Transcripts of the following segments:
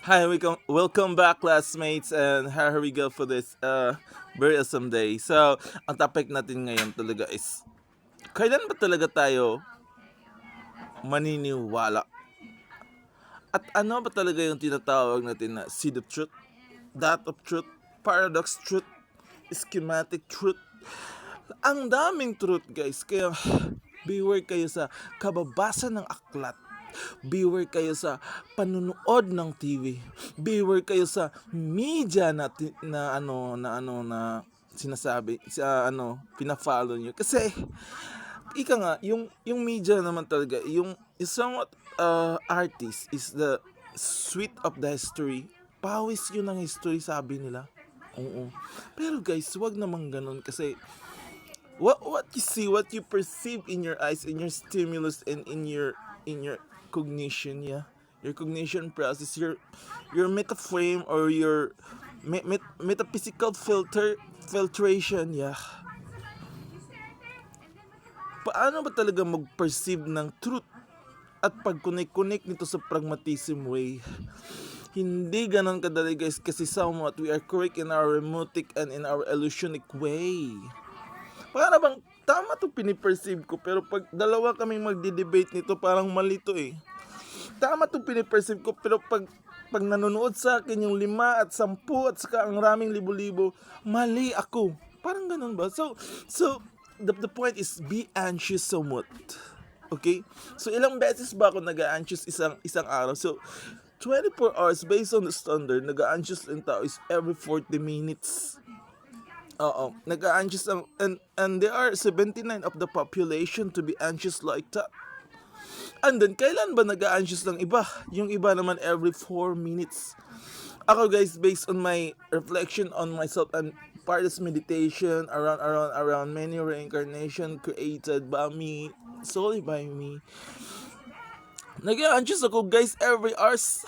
Hi, welcome back, classmates, and here we go for this very awesome day. So, ang topic natin ngayon talaga is, kailan ba talaga tayo maniniwala? At ano ba talaga yung tinatawag natin na seed of truth, dot of truth, paradox truth, schematic truth? Ang daming truth, guys. Kaya, beware kayo sa kababasa ng aklat. Beware kayo sa panunood ng TV. Beware kayo sa media na sinasabi sa pina-follow niyo kasi ika nga yung media naman talaga yung somewhat artist is the sweet of the history. Pawis yun ng history, sabi nila. Oo. Pero guys, wag naman ganun kasi what you see, what you perceive in your eyes, in your stimulus, and in your cognition, yeah, your cognition process, your metaframe or your metaphysical filtration, yeah. Paano ba talaga mag-perceive ng truth at pag-connect nito sa pragmatism way? Hindi ganon kadali, guys, kasi somewhat we are correct in our emotic and in our illusionic way. Para bang tama to piniperceive ko, pero pag dalawa kaming magdi-debate nito parang mali to eh. Tama to piniperceive ko, pero pag nanonood sa akin yung 5 at 10 at saka ang raming libo-libo, mali ako. Parang ganun ba? So the point is be anxious somewhat. Okay? So ilang beses ba ako nag-anxious isang araw? So 24 hours based on the standard, nag-anxious din tao is every 40 minutes. Oo, nag-anxious and there are 79 of the population to be anxious like that. And then, kailan ba nag-anxious ng iba? Yung iba naman every 4 minutes. Ako, guys, based on my reflection on myself and partless meditation around many reincarnation created by me, solely by me. Nag-anxious ako, guys, every hours.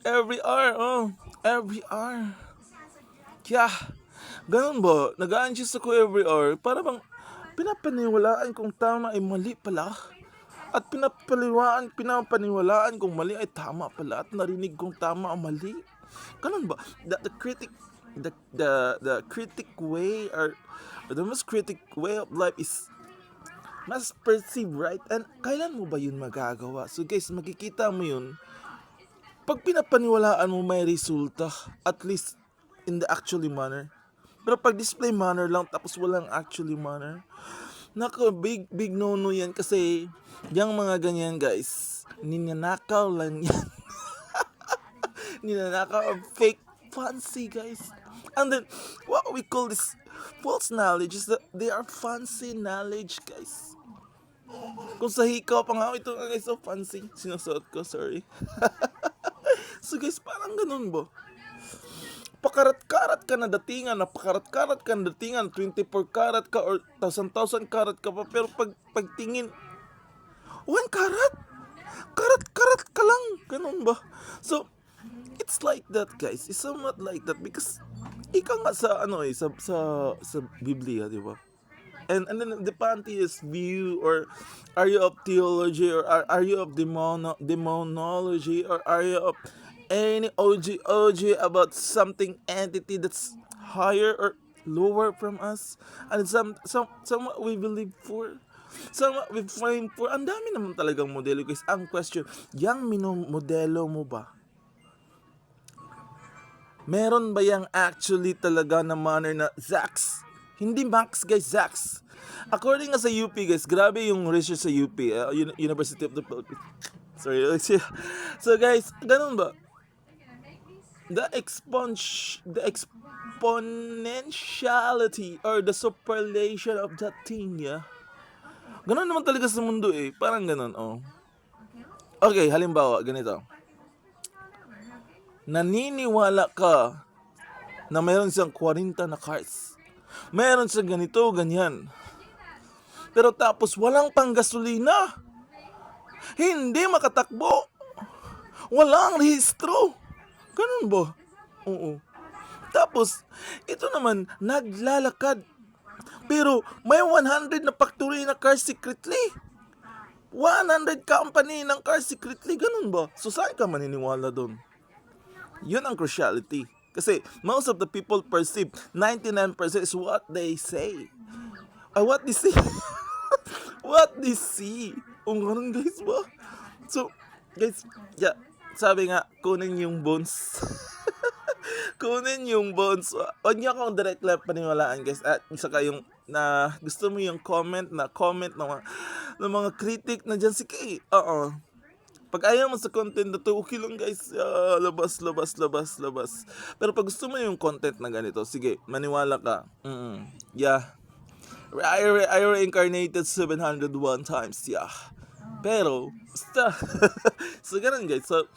Every hour, every hour. Yeah. Ganun ba? Nag-anxious ako every hour. Para bang pinapaniwalaan kung tama ay mali pala. At pinapaniwalaan kung mali ay tama pala. At narinig kong tama o mali. Ganun ba? The critic way or the most critic way of life is mas perceive, right? And kailan mo ba yun magagawa? So guys, makikita mo yun pag pinapaniwalaan mo may resulta, at least in the actually manner. Pero pag display manner lang tapos walang actually manner, nako, big no yan kasi yung mga ganyan, guys, ninanakaw lang yan. Ninanakaw or fake fancy, guys. And then what we call this false knowledge is that they are fancy knowledge, guys. Kung sa hikaw pa nga, ito nga, guys, so fancy sinusuot ko, sorry. So guys, parang ganun ba? Pakarat-karat ka na datingan, napakarat-karat ka na datingan, 24 karat ka or 1,000 karat ka pa, pero pagtingin, 1 karat? Karat-karat ka lang, ganun ba? So, it's like that, guys. It's somewhat like that because ika nga sa sa Biblia, di ba? And then the pantheist view, or are you of theology, or are you of demonology, or are you of any OG about something entity that's higher or lower from us, and somewhat we believe for, somewhat we frame for. Ang dami naman talagang modelo, guys. Ang question, yang minomodelo mo ba, meron ba yang actually talaga na manner na Zax? Hindi Max, guys, Zax. According nga sa UP, guys, grabe yung research sa UP, University of the Philippines. Sorry. So guys, ganun ba? The exponentiality or the superlation of that thing, yeah. Ganun naman talaga sa mundo eh. Parang ganun, oh. Okay, halimbawa, ganito. Naniniwala ka na mayroon siyang 40 na cars. Mayroon siyang ganito, ganyan. Pero tapos walang panggasolina. Hindi makatakbo. Walang rehistro. Ganun ba? Oo. Tapos, ito naman, naglalakad. Pero may 100 na factory na car secretly. 100 company ng car secretly. Ganun ba? So, saan ka maniniwala doon? Yun ang cruciality. Kasi most of the people perceive 99% is what they say. What they see. What they see. O ganun guys ba? So, guys, yeah, sabi nga, kunin yung bones. Kunin yung bones. Huwag niyo akong direct lang paniwalaan guys. At saka yung na gusto mo yung comment ng mga critic na dyan si Kay. Oo. Pag ayaw mo sa content na to, okay lang guys. Labas. Pero pag gusto mo yung content na ganito, sige, maniwala ka. Yeah. I reincarnated 701 times. Yeah. Pero, basta. So, ganun guys. So,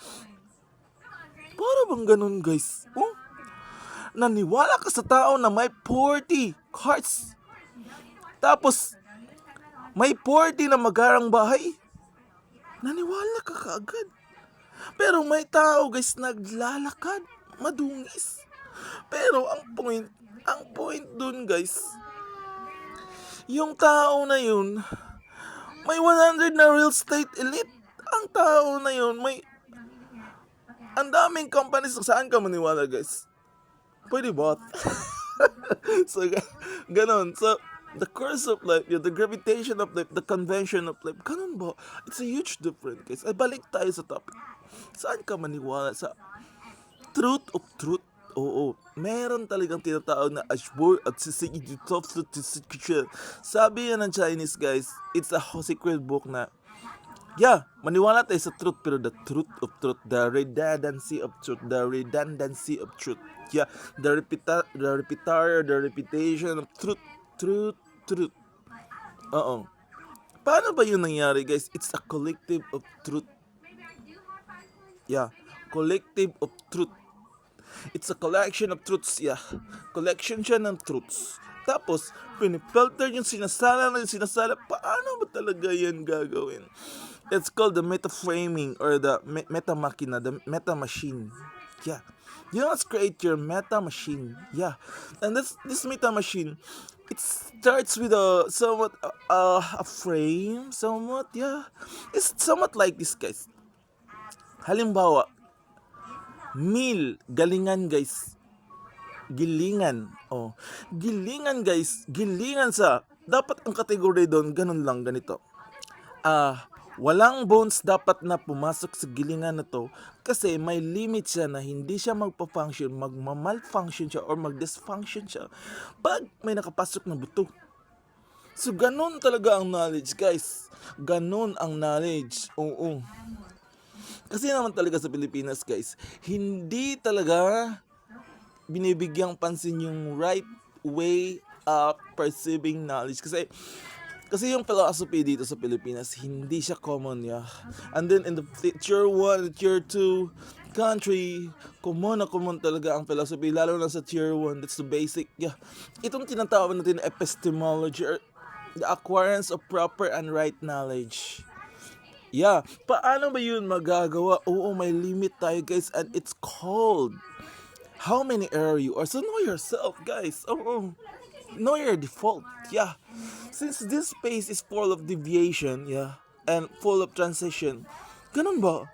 para bang ganun guys? Oh? Naniwala ka sa tao na may 40 hearts. Tapos, may 40 na magarang bahay. Naniwala ka kaagad. Pero may tao guys naglalakad, madungis. Pero ang point dun guys, yung tao na yun, may 100 na real estate elite. Ang tao na yun, may ang daming companies. Saan ka maniwala guys? Pwede ba? So, ganon. So, the curse of life, the gravitation of life, the convention of life, ganun ba? It's a huge difference, guys. Ay, balik tayo sa topic. Saan ka maniwala sa truth of truth? Oo, meron talagang tinatawag na ashbur at sabi yan ng Chinese, guys, it's a secret book na, yeah, maniwala tayo sa truth, pero the truth of truth, the redundancy of truth, yeah, the repetition of truth. Oo. Paano ba yun nangyari guys? It's a collective of truth. Yeah, collective of truth. It's a collection of truths. Yeah, collection siya ng truths. Tapos, pinifilter yung sinasala. Paano ba talaga yan gagawin? It's called the meta-framing or the meta-machina, the meta-machine. Yeah. You must create your meta-machine. Yeah. And this meta-machine, it starts with a somewhat a frame, somewhat, yeah. It's somewhat like this, guys. Halimbawa, galingan, guys. Gilingan. Oh. Gilingan, guys. Gilingan sa, dapat ang kategory doon, ganun lang, ganito. Walang bones dapat na pumasok sa gilingan na to kasi may limit siya na hindi siya magpa-function, magma-malfunction siya or mag-dysfunction siya pag may nakapasok na buto. So, ganun talaga ang knowledge, guys. Ganun ang knowledge. Oo. Kasi naman talaga sa Pilipinas, guys, hindi talaga binibigyang pansin yung right way of perceiving knowledge. Kasi yung philosophy dito sa Pilipinas, hindi siya common, yeah. And then in the tier 1, tier 2 country, common talaga ang philosophy, lalo na sa tier 1, that's the basic, yeah. Itong tinatawag natin epistemology, or the acquirance of proper and right knowledge. Yeah, paano ba yun magagawa? Oo, may limit tayo guys, and it's called how many error you are. So know yourself guys. Oo. Know your default, yeah. Since this space is full of deviation, yeah, and full of transition, ganun ba?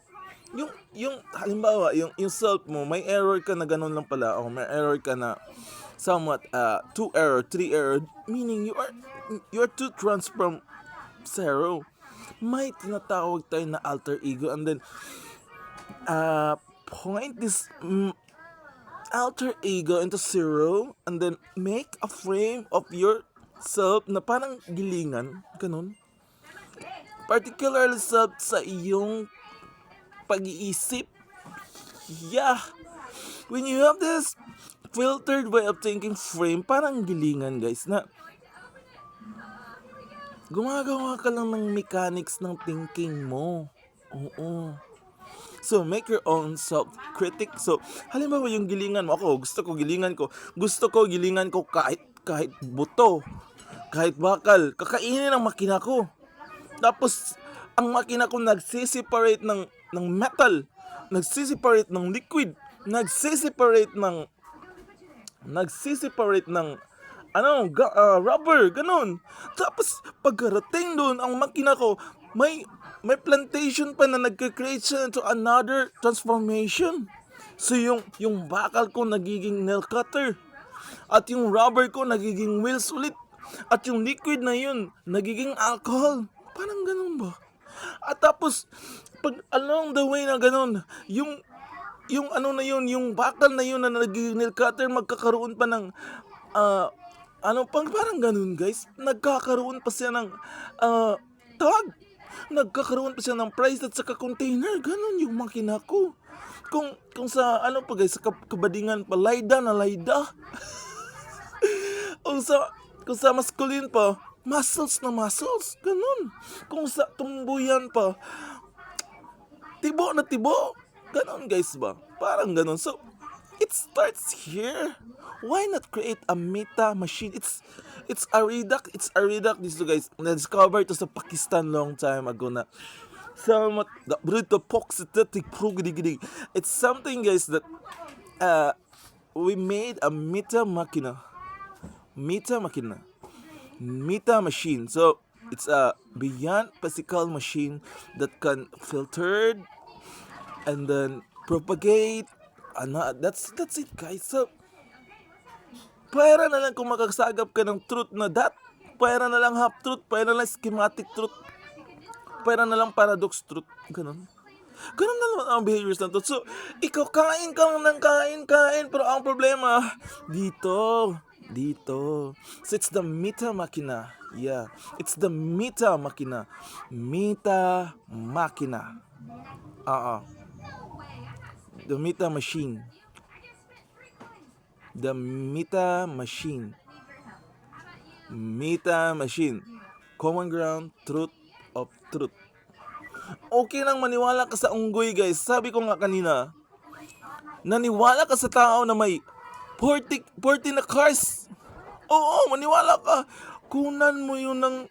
Yung halimbawa, yung self mo, may error ka na ganun lang pala, o may error ka na somewhat 2 error, 3 error, meaning you are too transform zero. May tinatawag tayo na alter ego, and then point this alter ego into zero, and then make a frame of yourself na parang gilingan, ganun. Particularly sa iyong pag-iisip. Yeah. When you have this filtered way of thinking frame, parang gilingan guys, na gumagawa ka lang ng mechanics ng thinking mo. Oo. So, make your own self-critic. So, halimbawa yung gilingan mo, gusto ko gilingan ko kahit buto, kahit bakal, kakainin ng makina ko. Tapos, ang makina ko nagsiseparate ng metal, nagsiseparate ng liquid, nagsiseparate ng rubber, ganun. Tapos, pagkarating doon, ang makina ko, may plantation pa na nagka-create siya into another transformation. So yung bakal ko nagiging nail cutter. At yung rubber ko nagiging wheels ulit. At yung liquid na yun nagiging alcohol. Parang ganun ba? At tapos, pag along the way na ganun, yung ano na yun, yung bakal na yun na nagiging nail cutter, magkakaroon pa ng, parang ganun guys. Nagkakaroon pa siya ng, tag. Nagkakaroon pa siya ng price at saka container. Ganun yung makina ko. Kung sa ano pa guys, sa kabadingan pa, Laida na Laida. Kung sa masculine pa, muscles na muscles. Ganun. Kung sa tumbuyan pa, tibo na tibo. Ganun guys ba? Parang ganun. So, it starts here. Why not create a meta machine? It's Aridak. It's Aridak. This guys, na-discover to sa Pakistan long time ago na. So, the bruto poxetetic progrdigidi. It's something guys that we made a meta machina. Meta machine. So it's a beyond physical machine that can filter and then propagate. That's it guys. So pwera na lang kung makasagap ka ng truth na that. Pwera na lang half truth. Pwera na lang schematic truth. Pwera na lang paradox truth. Ganun na naman ang behaviors na to. So, ikaw kain ka lang ng kain. Pero ang problema, dito. So, it's the meta machina. Yeah. It's the meta machina. Meta machina. The meta machine. The meta machine. Meta machine. Common ground, truth of truth. Okay lang maniwala ka sa unggoy guys. Sabi ko nga kanina, naniwala ka sa tao na may 40 na cars. Oo, maniwala ka. Kunan mo yun ng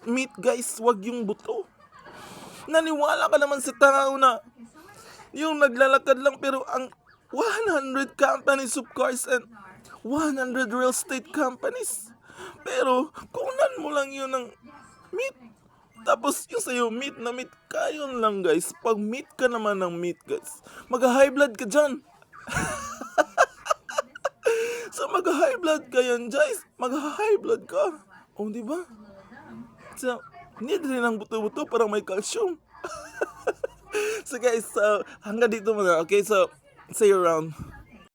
meat guys, wag yung buto. Naniwala ka naman sa tao na yung naglalakad lang pero ang 100 companies of cars and 100 real estate companies. Pero kunan mo lang yun ng meat. Tapos yung sa'yo, meat na meat, kayon lang guys. Pag meat ka naman ng meat guys, mag-high blood ka dyan. So mag-high blood ka yan guys. Mag-high blood ka. O diba? So, need rin ang buto-buto para may calcium. So guys, hanggang dito muna. Okay, so, see you around.